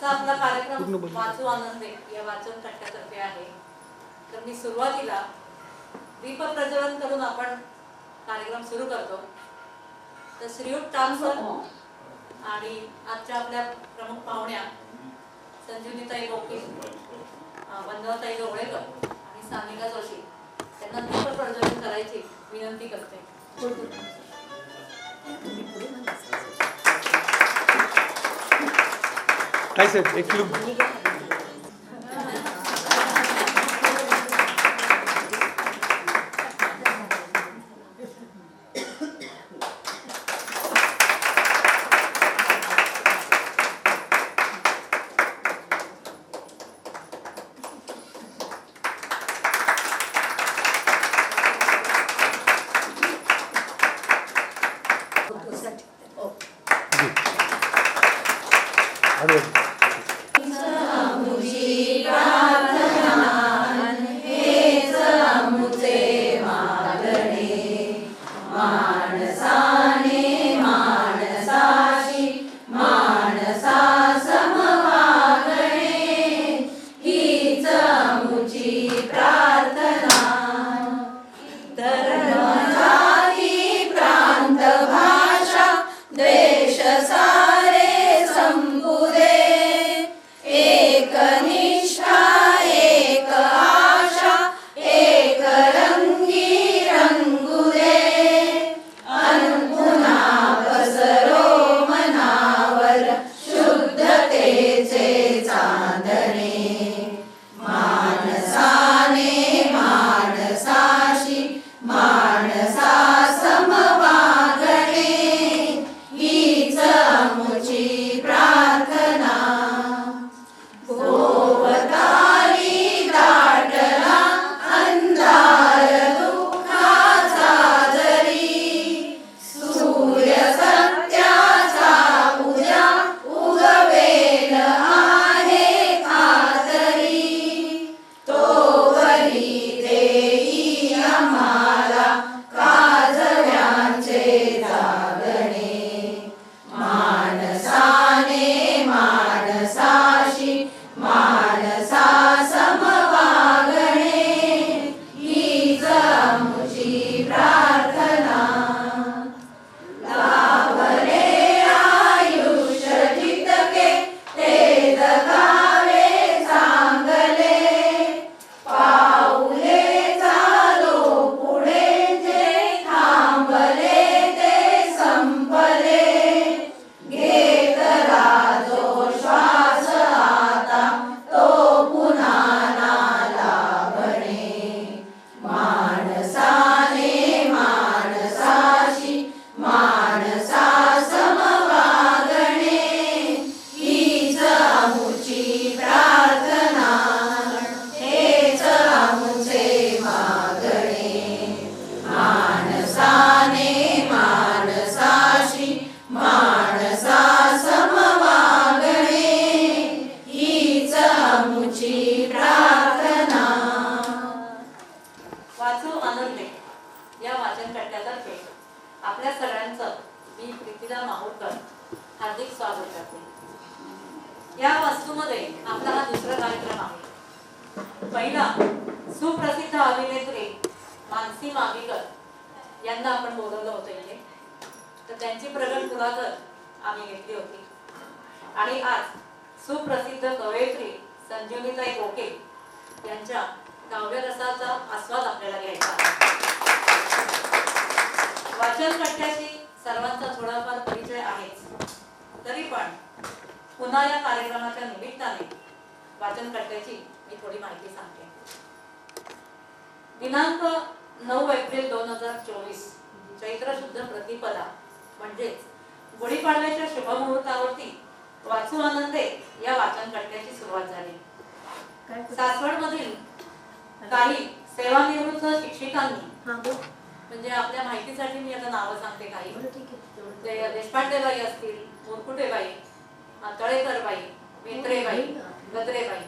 आजचा आपला कार्यक्रम वाचू आनंदे या वाचन कट्ट्यातर्फे आहे. तर मी सुरुवातीला दीप प्रज्वलन करून आपण कार्यक्रम सुरू करतो. तर श्रीयुत टामसर आणि आजच्या आपल्या प्रमुख पाहुण्या संजीवनीताई बोके, वंदनाताई गवळेकर आणि सानिका जोशी त्यांना दीप प्रज्वलन करायची विनंती करते. काय साहेब एक किलो आपल्या सगळ्यांचं मी प्रीतीला माहुरकर हार्दिक स्वागत करते. या वास्तूमध्ये आपला हा दुसरा कार्यक्रम आहे. पहिला सुप्रसिद्ध अभिनेत्री मानसी मागीकर यांना आपण बोलवलं होतं इथे, तर त्यांची प्रगत मुलाखत आम्ही घेतली होती. आणि आज सुप्रसिद्ध कवयित्री संजीवनीताई बोके यांच्या काव्य रसाचा आस्वाद आपल्याला घ्यायचा आहे. वाचन कट्ट्याशी सर्वांचा थोडाफार परिचय आहेच, तरी पण पुन्हा या कार्यक्रमाच्या निमित्ताने वाचन कट्ट्याची मी थोडी माहिती सांगते. दिनांक 9 एप्रिल 2024 चैत्र शुद्ध प्रतिपदा म्हणजेच गुढीपाडव्याच्या शुभमुहूर्तावरती वाचू आनंदे या वाचन कट्ट्याची सुरुवात झाली. सासवडमधील काही सेवानिवृत्त शिक्षिकांनी, म्हणजे आपल्या माहितीसाठी मी आता नावं सांगते काही, देशपांडेबाई असतील, मुरकुटेबाई, तळेकरबाई, मेत्रेबाई, गद्रेबाई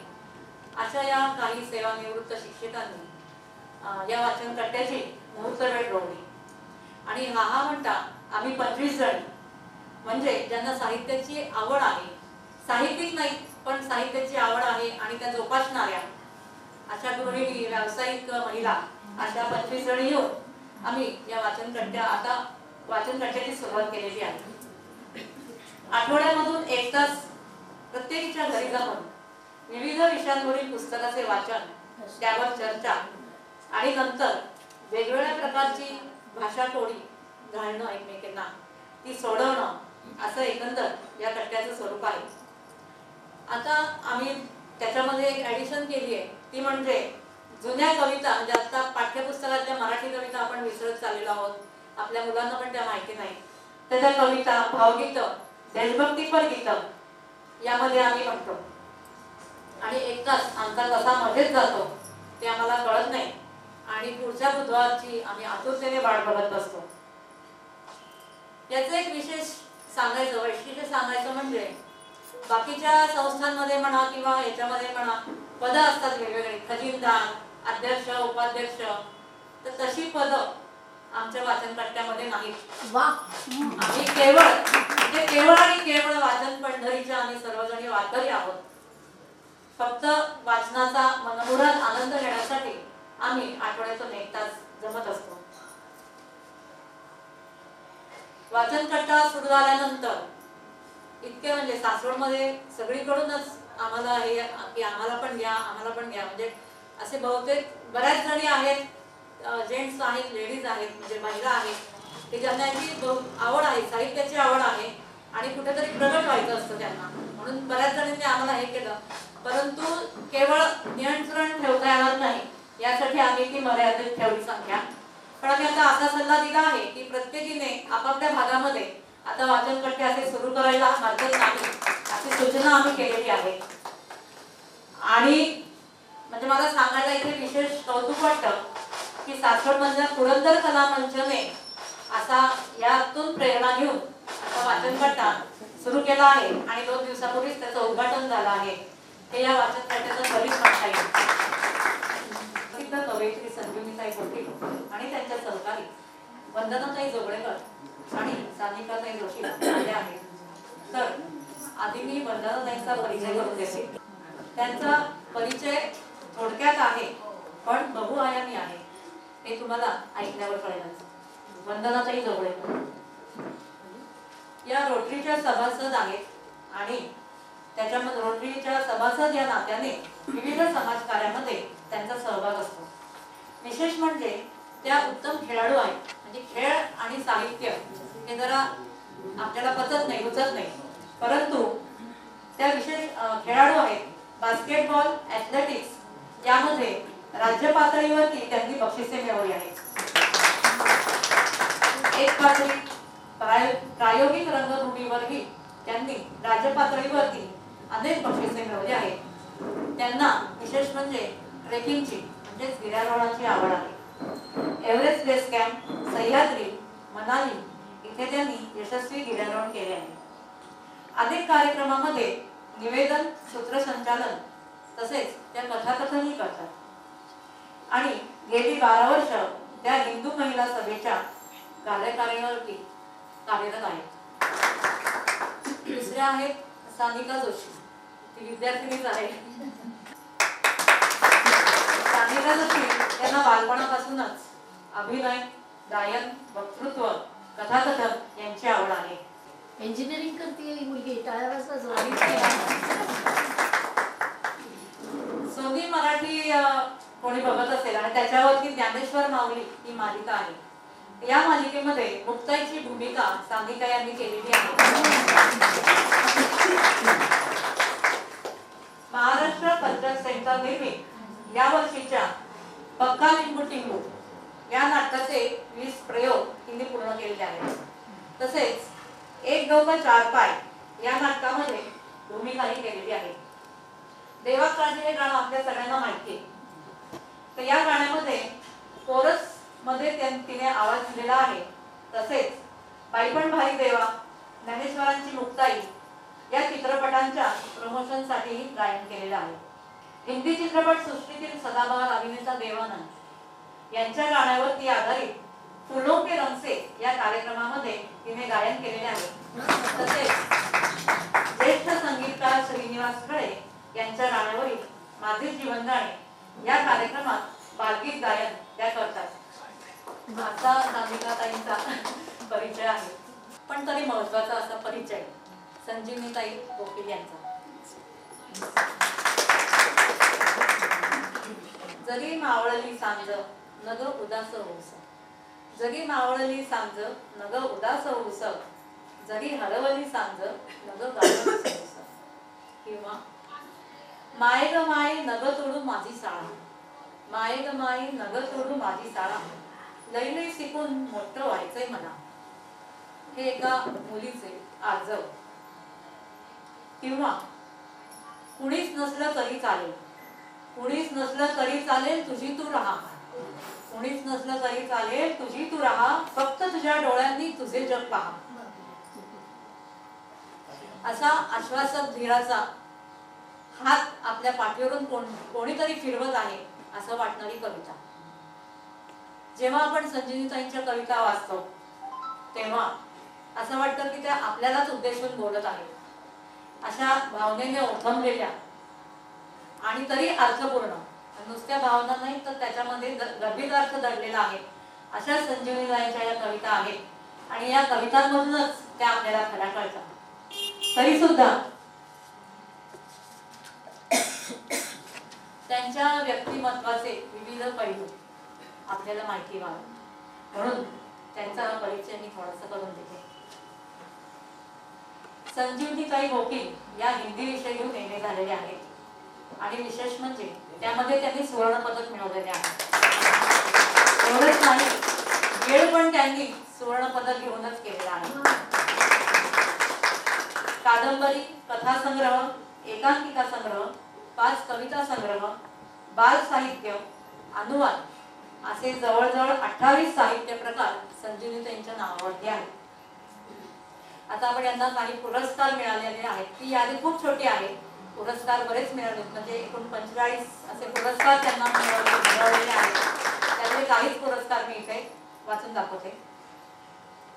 अशा या काही सेवानिवृत्त शिक्षकांनी या वाचन कट्ट्याची मुहूर्तवेळ रोवली. आणि हा म्हणता आम्ही 25 जण, म्हणजे ज्यांना साहित्याची आवड आहे, साहित्यिक नाही पण साहित्याची आवड आहे आणि त्या जोपासणाऱ्या अशा गृहिणी, व्यावसायिक महिला अशा 25 जणी येऊन आम्ही या वाचन कट्ट्याची सुरुवात केलेली आहे. आठवड्यामधून एक तास प्रत्येकीच्या घरी जाऊन विविध विषयांवरील पुस्तकाचे वाचन, त्यावर चर्चा आणि नंतर वेगवेगळ्या प्रकारची भाषा टोळी घालणं एकमेकांना, ती सोडवणं, असं एकंदर या कट्ट्याचं स्वरूप आहे. आता आम्ही त्याच्यामध्ये एक ॲडिशन केली आहे, ती म्हणजे जुन्या कविता, म्हणजे आता पाठ्यपुस्तकातल्या मराठी कविता आपण विसरत चाललेलो आहोत, आपल्या मुलांना पण त्या माहिती नाही. त्याच्या कविता, भावगीतं, देशभक्तीपर गीतं यामध्ये आम्ही म्हणतो आणि एक तास आमचा कसा मजेत जातो ते आम्हाला कळत नाही आणि पुढच्या बुधवारची आम्ही आतुरतेने वाट बघत बसतो. याचं एक विशेष सांगायचं, वैशिष्ट्य सांगायचं म्हणजे बाकीच्या संस्थांमध्ये म्हणा किंवा याच्यामध्ये म्हणा पदं असतात वेगवेगळे, खजिनदार, अध्यक्ष, उपाध्यक्ष, तर तशी पदं आमच्या वाचन कट्ट्यामध्ये नाहीत. आम्ही केवळ आणि केवळ वाचन पंढरीच्या आम्ही सर्वजणी वारकरी आहोत. फक्त वाचनाचा मनमुराद आनंद घेण्यासाठी आम्ही आठवड्यातून एक तास जमत असतो. वाचन कट्टा सुरू झाल्यानंतर इतके म्हणजे सासवडमध्ये सगळीकडूनच आम्हाला हे की आम्हाला पण घ्या, आम्हाला पण घ्या, म्हणजे असे बहुतेक बऱ्याच जणी आहेत, जेंट्स आहेत, लेडीज आहेत, म्हणजे महिला आहेत की ज्यांना याची आवड आहे, साहित्याची आवड आहे आणि कुठेतरी प्रगट व्हायचं असतं त्यांना, म्हणून बऱ्याच जणांनी आम्हाला हे केलं. परंतु केवळ नियंत्रण ठेवता येणार नाही, यासाठी आम्ही ती मर्यादित ठेवली संख्या. पण आम्ही आता असा सल्ला दिला आहे की प्रत्येकीने आपापल्या भागामध्ये आता वाचन कट्टे असे सुरू करायला हरकत नाही, अशी सूचना आम्ही केलेली आहे. आणि म्हणजे मला सांगायला इथे विशेष कौतुक वाटतं की सासवडमधल्या पुरंदर कला मंचने असा यातून प्रेरणा घेऊन असा वाचन कट्टा सुरू केला आहे आणि 2 दिवसापूर्वीच त्याचं उद्घाटन झालं आहे. हे या वाचन कट्ट्याचं फलित म्हणता येईल. प्रसिद्ध कवयित्री संजीवनीताई पाटील आणि त्यांच्या सहकारी वंदनाताई जोगळेकर आणि सानिकाताई जोशी आल्या आहेत. तर आधी मी वंदनाताईंचा परिचय करून देते. त्यांचा परिचय थोडक्यात आहे पण बहुआयामी आहे, हे तुम्हाला ऐकल्यावर कळेलच. वंदनाताई जोगळेकर या रोटरीच्या सभासद आहेत आणि त्याच्यामध्ये रोटरीच्या सभासद या नात्याने विविध समाजकार्यामध्ये त्यांचा सहभाग असतो. विशेष म्हणजे त्या उत्तम खेळाडू आहेत. म्हणजे खेळ आणि साहित्य हे जरा आपल्याला पचत नाही, रुचत नाही, परंतु त्या विशेष खेळाडू आहेत. बास्केटबॉल, ॲथलेटिक्स यामध्ये राज्य पातळीवरती त्यांनी बक्षिसे मिळवली आहेत. एक पातळी प्रायोगिक रंगभूमीवरही त्यांनी राज्य पातळीवरती अनेक बक्षिसे मिळवली आहेत. त्यांना विशेष म्हणजे ट्रेकिंगची म्हणजेच गिर्यारोहणाची आवड आहे. Everest base camp, Sahyadri, Manali इथे त्यांनी यशस्वी गिर्यारोहण केले आहे. अनेक कार्यक्रमामध्ये निवेदन, सूत्रसंचालन तसेच त्या कथाकथनही करतात आणि गेली 12 वर्ष त्या हिंदू महिला सभेच्या कार्यकारिणीवरती कार्यरत आहेत. दुसऱ्या आहेत सानिका जोशी, ती विद्यार्थिनीच आहे. सानिका जोशी यांना बालपणापासूनच अभिनय, गायन, वक्तृत्व, कथाकथन यांची आवड आहे. इंजिनिअरिंग करते मुलगी, टाळ्यावाजता सोनी मराठी कोणी बघत असेल आणि त्याच्यावरती ज्ञानेश्वर माऊली ही मालिका आहे. या मालिकेमध्ये मुक्ताईची भूमिका सानिका यांनी केलेली आहे. महाराष्ट्र कल्चर सेंटर निर्मित या वर्षीच्या पक्का लिंबू टिंबू या नाटकाचे 20 प्रयोग तिने पूर्ण केलेले आहेत. तसेच एक डोकं चार पाय या नाटकामध्ये भूमिकाही केलेली आहे. देवाकाळजी हे गाणं आपल्या सगळ्यांना माहिती आहे. तर या गाण्यामध्ये कोरस मध्ये तिने आवाज दिलेला आहे. तसेच बाईपण भारी देवा, ज्ञानेश्वरांची मुक्ताई या चित्रपटांच्या प्रमोशनसाठी गायन केलेलं आहे. हिंदी चित्रपट सृष्टीतील सदाबहार अभिनेता देवानंद यांच्या गाण्यावरती आधारित फुलों के रंग से या कार्यक्रमामध्ये तिने गायन केलेले आहे. तसेच ज्येष्ठ संगीतकार श्री श्रीनिवास खळे यांच्या गाण्यावरील माझे जीवन गाणे या कार्यक्रमात बालगीत गायन त्या करतात. असा नामिकाताईंचा परिचय आहे. पण तरी महत्वाचा असा परिचय संजीवनीताई वकील यांचा. जरी मावळली सांज नग उदास होऊस, जरी मावळली सांज नग उदास होऊस, जरी हरवली सांज नग गाणं होऊस. किंवा माय ग माय नग तोडू माझी शाळा, माय ग माय नग तोडू माझी शाळा, लई लई शिकून मोठं व्हायचंय मला. हे एका मुलीचे आजव. किंवा कुणीच नसलं तरी चालेल, कुणीच नसलं तरी चालेल तुझी तू राहा, कुणीच नसलं तरी चालेल तुझी तू राहा, फक्त तुझ्या डोळ्यांनी तुझे जग पहा. असा आश्वासक धीराचा हात आपल्या पाठीवरून कोणीतरी फिरवत आहे असं वाटणारी कविता. जेव्हा आपण संजीवनीताईंच्या कविता वाचतो तेव्हा असं वाटतं की त्या आपल्यालाच उद्देशून बोलत आहेत. अशा भावनेने ओथंबलेल्या आणि तरी अर्थपूर्ण, नुसत्या भावना नाही तर त्याच्यामध्ये गंभीर अर्थ दडलेला आहे अशा संजीवनीताईंच्या या कविता आहेत. आणि या कवितांमधूनच त्या आपल्याला खऱ्या कळतात. तरी सुद्धा त्यांच्या व्यक्तिमत्वाचे विविध पैलू आपल्याला माहिती व्हावे म्हणून त्यांचा परिचय मी थोडासा करून देते. संजीवनीताई वकील या हिंदी विषयातून एम.ए. झालेले आहेत आणि विशेष म्हणजे त्यामध्ये त्यांनी सुवर्ण पदक मिळवलेले आहे. एवढंच नाही, वेळ पण त्यांनी सुवर्ण पदक घेऊनच केलेला आहे. कादंबरी, कथासंग्रह, एकांकिका संग्रह, 5 कविता संग्रह, बाल साहित्य, अनुवाद असे जवळजवळ 28 साहित्य प्रकार संजीवनीताईंच्या नावावरती आहेत. आता आपण यांना काही पुरस्कार मिळालेले आहेत. ती यादी खूप छोटी आहे. पुरस्कार बरेच मिळाले, म्हणजे एकूण 45 असे पुरस्कार त्यांना मिळवलेले आहेत. त्यातले काहीच पुरस्कार मी इथे वाचून दाखवते.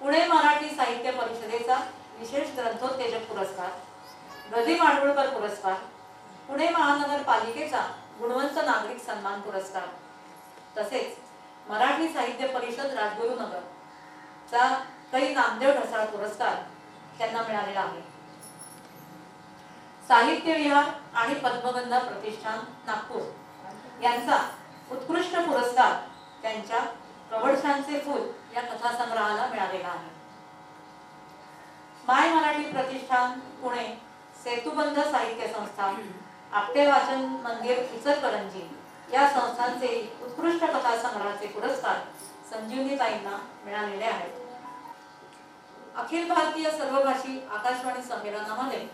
पुणे मराठी साहित्य परिषदेचा विशेष ग्रंथोत्तेजक पुरस्कार, गदी माडगुळकर पुरस्कार, पुणे महानगरपालिकेचा गुणवंत नागरिक सन्मान पुरस्कार, तसेच मराठी साहित्य परिषद राजगुरुनगर चा काही नामदेव ढसाळ पुरस्कार त्यांना मिळालेला आहे. साहित्य विहार आणि पद्मगंधा प्रतिष्ठान नागपूर यांचा उत्कृष्ट पुरस्कार त्यांच्या कवडशांचे फूल या कथासंग्रहाला मिळालेला आहे. माय मराठी प्रतिष्ठान पुणे, सेतुबंध साहित्य संस्था, आपटे वाचन मंदिर इचलकरंजी या संस्थांचे उत्कृष्ट कथासंग्रहाचे पुरस्कार संजीवनीताईंना मिळालेले आहेत. अखिल भारतीय सर्वभाषी आकाशवाणी संमेलनामध्ये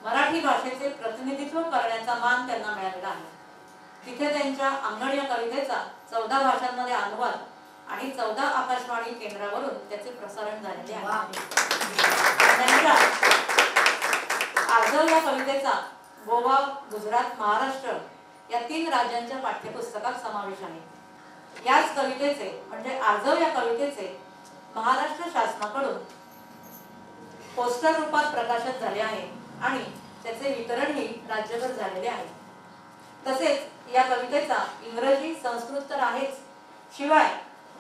मराठी भाषेचे प्रतिनिधित्व करण्याचा मान त्यांना मिळालेला आहे. तिथे त्यांच्या अंगण या कवितेचा 14 भाषांमध्ये अनुवाद आणि 14 आकाशवाणी केंद्रावरून त्याचे प्रसारण झालेले आहे. त्यांच्या आजव या कवितेचा गोवा, गुजरात, महाराष्ट्र या 3 राज्यांच्या पाठ्यपुस्तकात समावेश आहे. याच कवितेचे म्हणजे आजव या कवितेचे महाराष्ट्र शासनाकडून पोस्टर रूपात प्रकाशित झाले आहे आणि त्याचे वितरणही राज्यभर झालेले आहे. तसेच या कवितेचा इंग्रजी, संस्कृत तर आहेच, शिवाय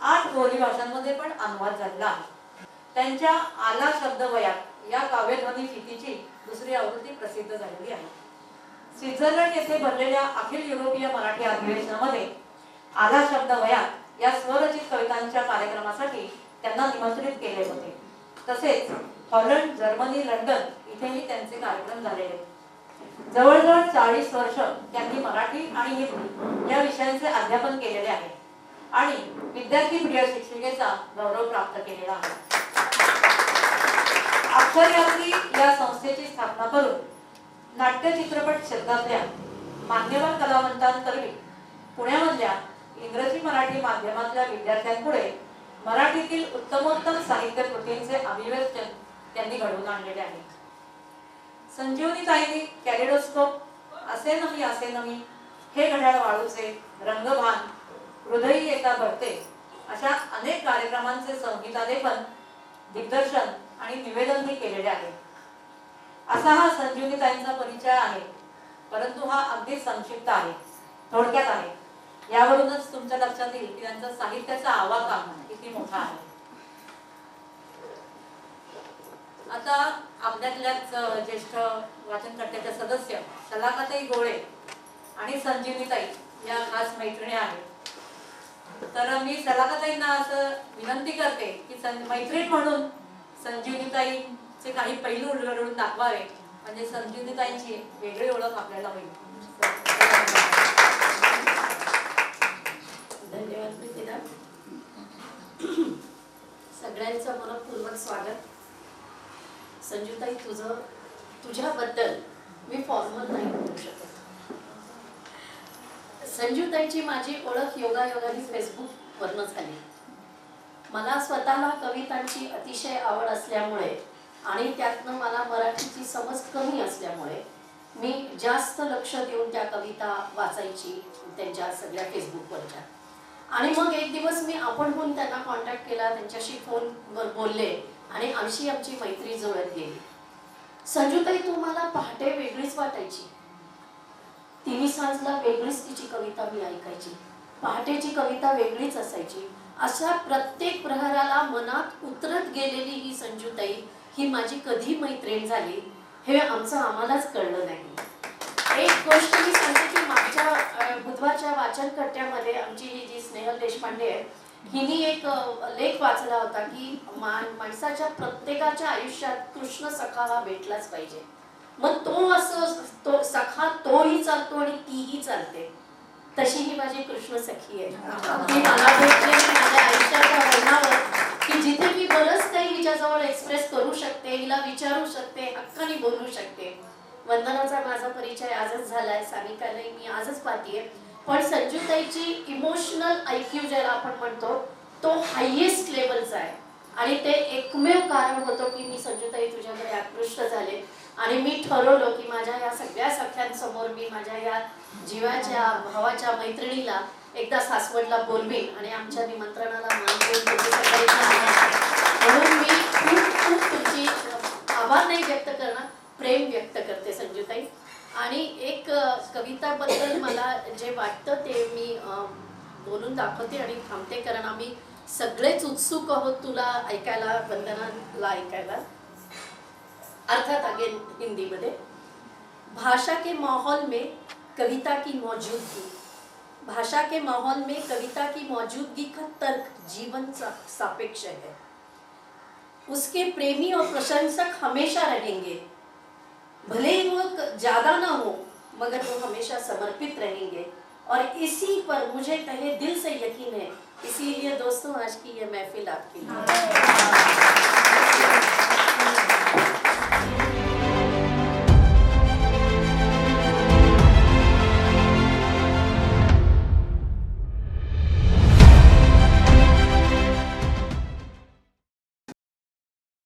8 बोली भाषांमध्ये पण अनुवाद झालेला आहे. त्यांच्या आला शब्दवयात या काव्यध्वनी फितीची दुसरी आवृत्ती प्रसिद्ध झालेली आहे. स्वित्झर्लंड येथे भरलेल्या अखिल युरोपीय मराठी अधिवेशनामध्ये आला शब्दवयात या स्वरचित कवितांच्या कार्यक्रमासाठी त्यांना निमंत्रित केले होते. तसेच हॉलंड, जर्मनी, लंडन इथेही त्यांचे कार्यक्रम झालेले. जवळजवळ 40 वर्ष त्यांनी मराठी आणि हिंदी या विषयांचे अध्यापन केलेले आहे आणि विद्यार्थी प्रिय शिक्षिकेचा गौरव प्राप्त केलेला आहे. अक्षरयात्री या संस्थेची स्थापना करून नाट्य चित्रपट क्षेत्रातल्या मान्यवर कलावंतांकरवी पुण्यामधल्या इंग्रजी मराठी माध्यमातल्या विद्यार्थ्यांपुढे मराठीतील उत्तमोत्तम साहित्य कृतींचे अभिव्यक्ती त्यांनी घडवून आणलेले आहे. संजीवनीताईंनी कॅलेडोस्कोप, असे नमी असे नमी, हे घड्याळ वाळूचे, रंगभान, हृदयी येता भरते अशा अनेक कार्यक्रमांचे संगीतालेखन, दिग्दर्शन आणि निवेदनही केलेले आहे. असा हा संजीवनीताईंचा परिचय आहे, परंतु हा अगदी संक्षिप्त आहे, थोडक्यात आहे. यावरूनच तुमच्या लक्षात येईल की त्यांचा साहित्याचा आवाका किती मोठा आहे. आता आपल्यातल्याच ज्येष्ठ वाचनकर्त्याच्या सदस्य शलाकाताई गोळे आणि संजीवनीताई या खास मैत्रिणी आहेत. तर मी शलाकाताईंना असं विनंती करते की मैत्रीण म्हणून संजीवनीताईंचे काही पैलू उलगडून दाखवावे, म्हणजे संजीवनीताईंची वेगळी ओळख आपल्याला होईल. धन्यवाद प्रीतीदा. सगळ्यांचं मनपूर्वक स्वागत. संजूताई, तुझ्याबद्दल मी फॉर्मल नाही बोलू शकत. संजूताईची माझी ओळख योगायोगाने फेसबुकवरनं झाली. मला स्वतःला कवितांची अतिशय आवड असल्यामुळे आणि त्यातनं मला मराठीची समज कमी असल्यामुळे मी जास्त लक्ष देऊन त्या कविता वाचायची त्यांच्या सगळ्या फेसबुकवरच्या. आणि मग एक दिवस मी आपणहून त्यांना कॉन्टॅक्ट केला, त्यांच्याशी फोनवर बोलले आणि आमची मैत्री जुळत गेली. संजूताई, तू मला पहाटे वेगळीच वाटायची. तिन्ही सांजला वेगळीच तिची कविता मी ऐकायची. पहाटेची कविता वेगळीच असायची. अशा प्रत्येक प्रहराला मनात उतरत गेलेली ही संजूताई ही माझी कधी मैत्रीण झाली हे आम्हालाच कळलं नाही. एक गोष्ट मी सांगते की मागच्या बुधवारच्या वाचनकर्त्यामध्ये आमची ही जी स्नेहल देशपांडे आहे, हिने एक लेख वाचला होता की माणसाच्या प्रत्येकाच्या आयुष्यात कृष्ण सखा हा भेटलाच पाहिजे. मग तो सखा तोही चालतो आणि तीही चालते. तशी ही माझी कृष्ण सखी आहे. ती मला भेटलेली माझ्या आयुष्याच्या वळणावर की जिथे मी बरंच काही हिच्याजवळ एक्सप्रेस करू शकते, हिला विचारू शकते, हक्काने बोलू शकते. वंदनाचा माझा परिचय आजच झालाय, सानिकालाही मी आजच पाहतीये. पण संजूताईची इमोशनल IQ ज्याला आपण म्हणतो तो हायेस्ट लेवलचा आहे. आणि ते एकमेव कारण होतं की मी संजूताई तुझ्याकडे आकृष्ट झाले आणि मी ठरवलं की माझ्या या सगळ्या सख्यांसमोर मी माझ्या या जीवाच्या भावाच्या मैत्रिणीला एकदा सासवडला बोलवीन आणि आमच्या निमंत्रणाला मान देऊन म्हणून मी खूप खूप तुमची आभार नाही व्यक्त करणार, प्रेम व्यक्त करते संजूताई. आणि एक कविताबद्दल मला जे वाटतं ते मी बोलून दाखवते आणि थांबते, कारण आम्ही सगळेच उत्सुक आहोत तुला ऐकायला, वंदनाला ऐकायला. अर्थात अगेन हिंदी में. भाषा के माहौल में कविता की मौजूदगी, भाषा के माहौल में कविता की मौजूदगी का तर्क जीवन सापेक्ष है. उसके प्रेमी और प्रशंसक हमेशा रहेंगे, भले ही वो ज्यादा ना हो मगर वो हमेशा समर्पित रहेंगे. और इसी पर मुझे तहे दिल से यकीन है. इसीलिए दोस्तों आज की ये महफिल आपकी है.